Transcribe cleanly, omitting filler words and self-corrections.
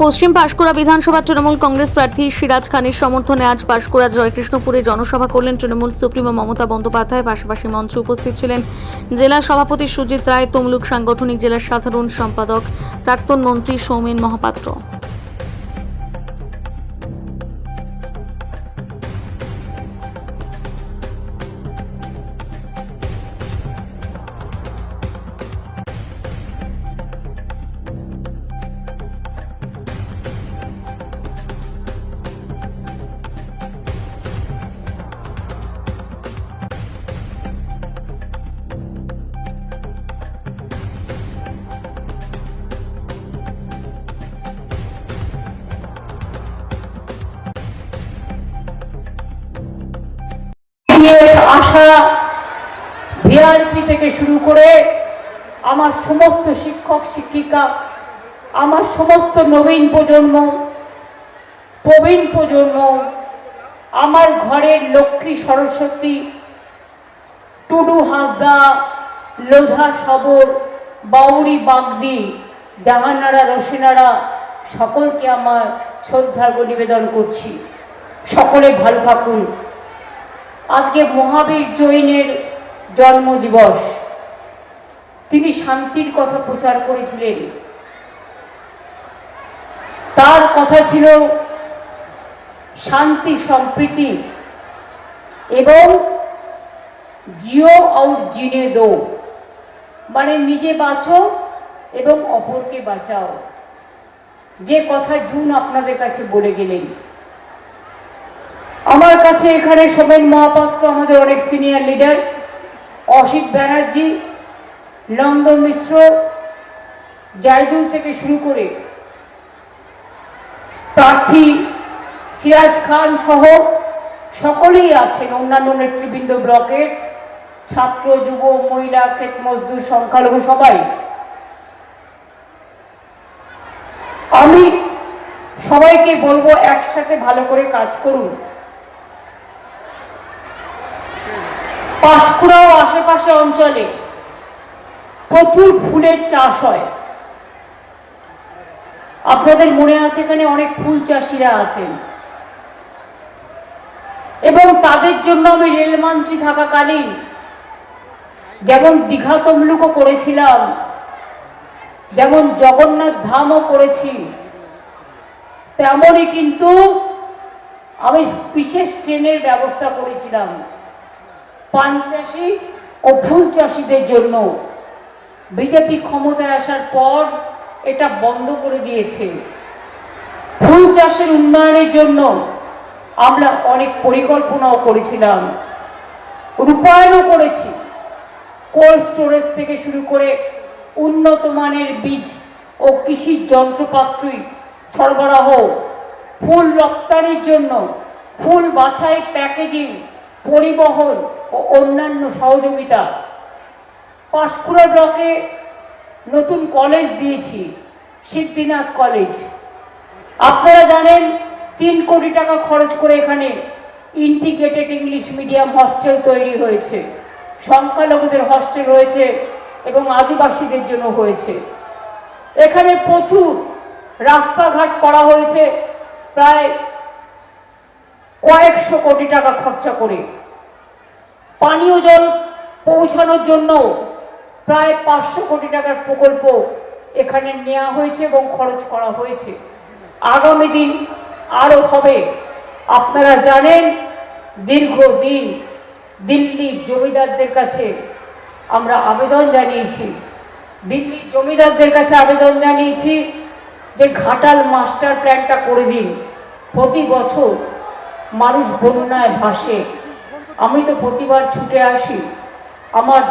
পশ্চিম পাঁশকুড়া বিধানসভা তৃণমূল কংগ্রেস প্রার্থী সিরাজ খানের সমর্থনে আজ পাঁশকুড়া জয়কৃষ্ণপুরে জনসভা করলেন তৃণমূল সুপ্রিমো মমতা বন্দ্যোপাধ্যায়। পাশাপাশি মঞ্চে উপস্থিত ছিলেন জেলা সভাপতি সুজিত রায়, তমলুক সাংগঠনিক জেলার সাধারণ সম্পাদক প্রাক্তন মন্ত্রী সৌমেন মহাপাত্র। আশা ভিআরপি থেকে শুরু করে আমার সমস্ত শিক্ষক শিক্ষিকা, আমার সমস্ত নবীন প্রজন্ম, প্রবীণ প্রজন্ম, আমার ঘরের লক্ষ্মী সরস্বতী, টুডু হাসদা, লোধা সবর, বাউরি বাগদি, জাহানারা রসিনারা, সকলকে আমার শ্রদ্ধার্ঘ্য নিবেদন করছি। সকলে ভালো থাকুন। আজকে মহাবীর জৈনের জন্মদিবস। তিনি শান্তির কথা প্রচার করেছিলেন। তার কথা ছিল শান্তি, সম্প্রীতি এবং জিও আউট জিনে দো, মানে নিজে বাঁচো এবং অপরকে বাঁচাও। যে কথা জুন আপনাদের কাছে বলে গেলেন। আমার কাছে এখানে সৌমেন মহাপাত্র, আমাদের অনেক সিনিয়র লিডার, অসিত ব্যানার্জি, নন্দ মিশ্র, জাইদুল থেকে শুরু করে প্রার্থী সিরাজ খান সহ সকলেই আছেন। অন্যান্য নেতৃবৃন্দ, ব্লকের ছাত্র, যুব, মহিলা, ক্ষেত মজদুর, সংখ্যালঘু সবাই। আমি সবাইকে বলবো একসাথে ভালো করে কাজ করুন। পাঁশকুড়া ও আশেপাশে অঞ্চলে প্রচুর ফুলের চাষ হয়। আপনাদের মনে আছে এখানে অনেক ফুল চাষিরা আছেন এবং তাদের জন্য আমি রেলমন্ত্রী থাকাকালীন যেমন দীঘা তমলুকও করেছিলাম, যেমন জগন্নাথ ধামও করেছি, তেমনই কিন্তু আমি বিশেষ ট্রেনের ব্যবস্থা করেছিলাম পান চাষি ও ফুল চাষিদের জন্য। বিজেপি ক্ষমতায় আসার পর এটা বন্ধ করে দিয়েছে। ফুল চাষের উন্নয়নের জন্য আমরা অনেক পরিকল্পনাও করেছিলাম, রূপায়ণও করেছি। কোল্ড স্টোরেজ থেকে শুরু করে উন্নত মানের বীজ ও কৃষি যন্ত্রপাতি সরবরাহ, ফুল রপ্তানির জন্য ফুল বাছাই, প্যাকেজিং, পরিবহন ও অন্যান্য সহযোগিতা। পাঁশকুড়া ব্লকে নতুন কলেজ দিয়েছি, সিদ্ধিনাথ কলেজ। আপনারা জানেন 3 কোটি টাকা খরচ করে এখানে ইন্টিগ্রেটেড ইংলিশ মিডিয়াম হস্টেল তৈরি হয়েছে। সংখ্যালঘুদের হস্টেল রয়েছে এবং আদিবাসীদের জন্য হয়েছে। এখানে প্রচুর রাস্তাঘাট করা হয়েছে, প্রায় কয়েকশো কোটি টাকা খরচা করে। পানীয় জল পৌঁছানোর জন্য প্রায় 500 কোটি টাকার প্রকল্প এখানে নেওয়া হয়েছে এবং খরচ করা হয়েছে। আগামী দিন আরও হবে। আপনারা জানেন দীর্ঘদিন দিল্লির জমিদারদের কাছে আমরা আবেদন জানিয়েছি, দিল্লির জমিদারদের কাছে আবেদন জানিয়েছি যে ঘাটাল মাস্টার প্ল্যানটা করে দিন। প্রতি বছর মানুষ বন্যায় ভাসে। আমি তো প্রতিবার ছুটে আসি। আমার